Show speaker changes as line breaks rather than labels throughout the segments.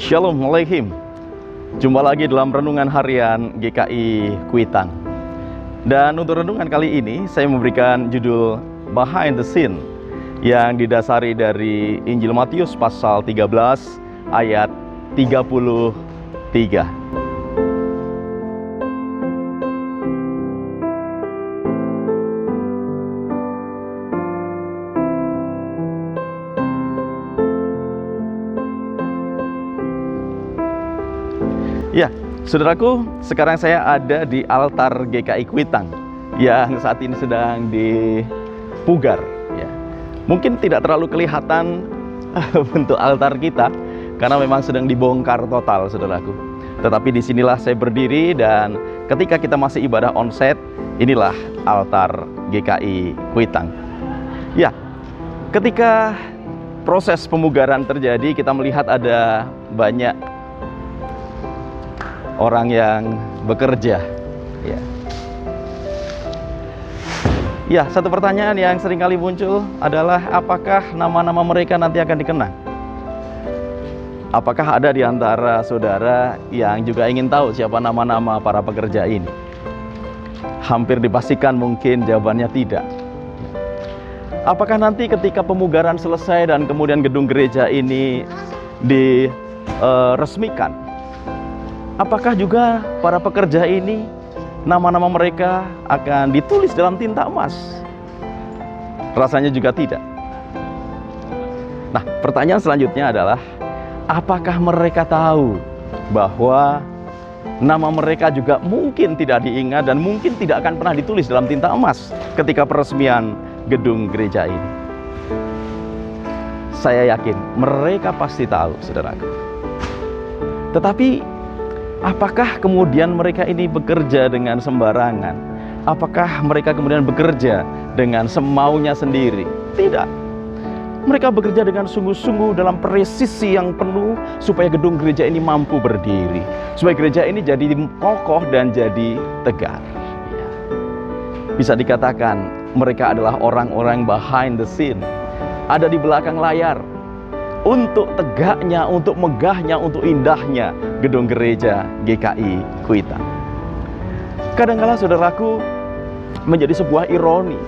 Shalom Aleichem. Jumpa lagi dalam renungan harian GKI Kuitang. Dan untuk renungan kali ini saya memberikan judul Behind the Scene yang didasari dari Injil Matius pasal 13 ayat 33. Ya, saudaraku, sekarang saya ada di altar GKI Kuitang yang saat ini sedang dipugar. Ya. Mungkin tidak terlalu kelihatan bentuk altar kita karena memang sedang dibongkar total, saudaraku. Tetapi disinilah saya berdiri dan ketika kita masih ibadah onsite, inilah altar GKI Kuitang. Ya, ketika proses pemugaran terjadi, kita melihat ada banyak orang yang bekerja. Ya, satu pertanyaan yang seringkali muncul adalah apakah nama-nama mereka nanti akan dikenang? Apakah ada di antara saudara yang juga ingin tahu siapa nama-nama para pekerja ini? Hampir dipastikan mungkin jawabannya tidak. Apakah nanti ketika pemugaran selesai dan kemudian gedung gereja ini diresmikan, apakah juga para pekerja ini nama-nama mereka akan ditulis dalam tinta emas? Rasanya juga tidak. Nah, pertanyaan selanjutnya adalah apakah mereka tahu bahwa nama mereka juga mungkin tidak diingat dan mungkin tidak akan pernah ditulis dalam tinta emas ketika peresmian gedung gereja ini? Saya yakin mereka pasti tahu, saudaraku. Tetapi apakah kemudian mereka ini bekerja dengan sembarangan? Apakah mereka kemudian bekerja dengan semaunya sendiri? Tidak. Mereka bekerja dengan sungguh-sungguh dalam presisi yang penuh supaya gedung gereja ini mampu berdiri, supaya gereja ini jadi kokoh dan jadi tegar. Bisa dikatakan mereka adalah orang-orang behind the scene, ada di belakang layar, untuk tegaknya, untuk megahnya, untuk indahnya gedung gereja GKI Kuitang. Kadang-kala saudaraku, menjadi sebuah ironi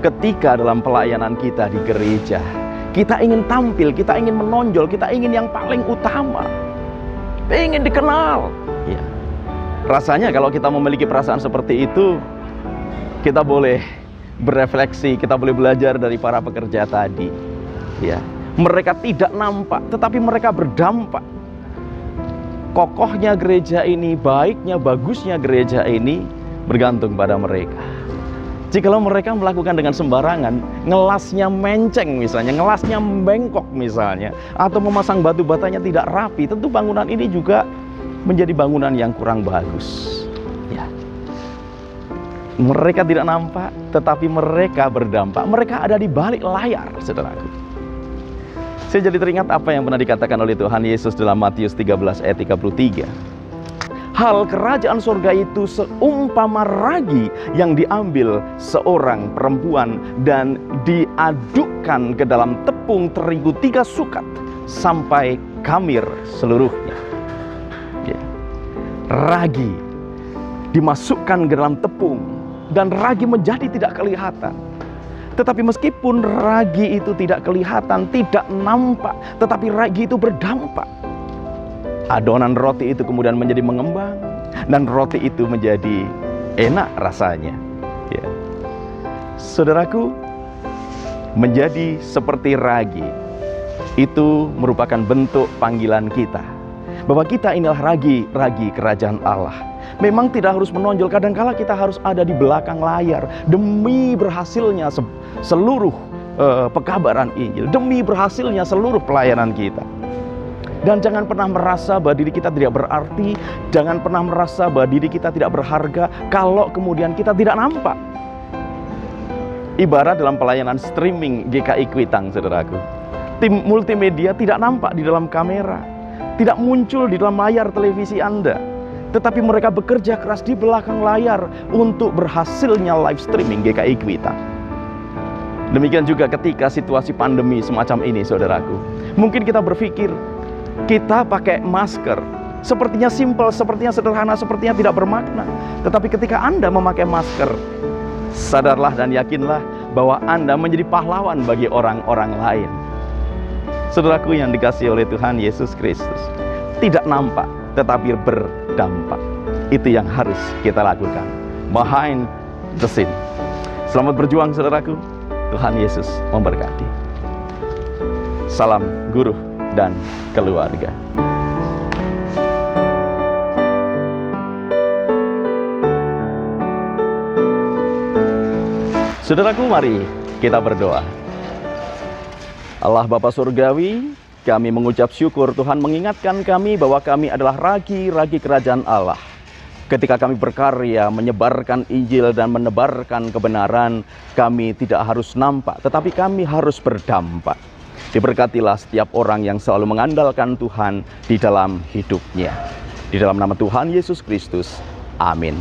ketika dalam pelayanan kita di gereja, kita ingin tampil, kita ingin menonjol, kita ingin yang paling utama, ingin dikenal. Ya. Rasanya kalau kita memiliki perasaan seperti itu, kita boleh berefleksi, kita boleh belajar dari para pekerja tadi. Ya. Mereka tidak nampak, tetapi mereka berdampak. Kokohnya gereja ini, baiknya, bagusnya gereja ini bergantung pada mereka. Jikalau mereka melakukan dengan sembarangan, ngelasnya menceng misalnya, ngelasnya bengkok misalnya, atau memasang batu batanya tidak rapi, tentu bangunan ini juga menjadi bangunan yang kurang bagus. Ya. Mereka tidak nampak, tetapi mereka berdampak. Mereka ada di balik layar, saudaraku. Saya jadi teringat apa yang pernah dikatakan oleh Tuhan Yesus dalam Matius 13 ayat 33. Hal kerajaan surga itu seumpama ragi yang diambil seorang perempuan dan diadukkan ke dalam tepung terigu 3 sukat sampai kamir seluruhnya. Ya. Ragi dimasukkan ke dalam tepung dan ragi menjadi tidak kelihatan. Tetapi meskipun ragi itu tidak kelihatan, tidak nampak, tetapi ragi itu berdampak. Adonan roti itu kemudian menjadi mengembang, dan roti itu menjadi enak rasanya. Ya. Saudaraku, menjadi seperti ragi, itu merupakan bentuk panggilan kita. Bahwa kita inilah ragi kerajaan Allah. Memang tidak harus menonjol, kadangkala kita harus ada di belakang layar demi berhasilnya seluruh pekabaran Injil, demi berhasilnya seluruh pelayanan kita. Dan jangan pernah merasa bahwa diri kita tidak berarti, jangan pernah merasa bahwa diri kita tidak berharga kalau kemudian kita tidak nampak. Ibarat dalam pelayanan streaming GKI Kuitang, saudaraku. Tim multimedia tidak nampak di dalam kamera, tidak muncul di dalam layar televisi Anda. Tetapi mereka bekerja keras di belakang layar untuk berhasilnya live streaming GKI Kuitang. Demikian juga ketika situasi pandemi semacam ini, saudaraku. Mungkin kita berpikir, Kita pakai masker, sepertinya simpel, sepertinya sederhana, sepertinya tidak bermakna. Tetapi ketika Anda memakai masker, sadarlah dan yakinlah bahwa Anda menjadi pahlawan bagi orang-orang lain. Saudaraku yang dikasihi oleh Tuhan Yesus Kristus, tidak nampak tetapi berdampak. Itu yang harus kita lakukan. Behind the scene. Selamat berjuang saudaraku. Tuhan Yesus memberkati. Salam guru dan keluarga. Saudaraku, mari kita berdoa. Allah Bapa Surgawi, kami mengucap syukur Tuhan mengingatkan kami bahwa kami adalah ragi-ragi kerajaan Allah. Ketika kami berkarya menyebarkan Injil dan menebarkan kebenaran, kami tidak harus nampak, tetapi kami harus berdampak. Diberkatilah setiap orang yang selalu mengandalkan Tuhan di dalam hidupnya. Di dalam nama Tuhan Yesus Kristus. Amin.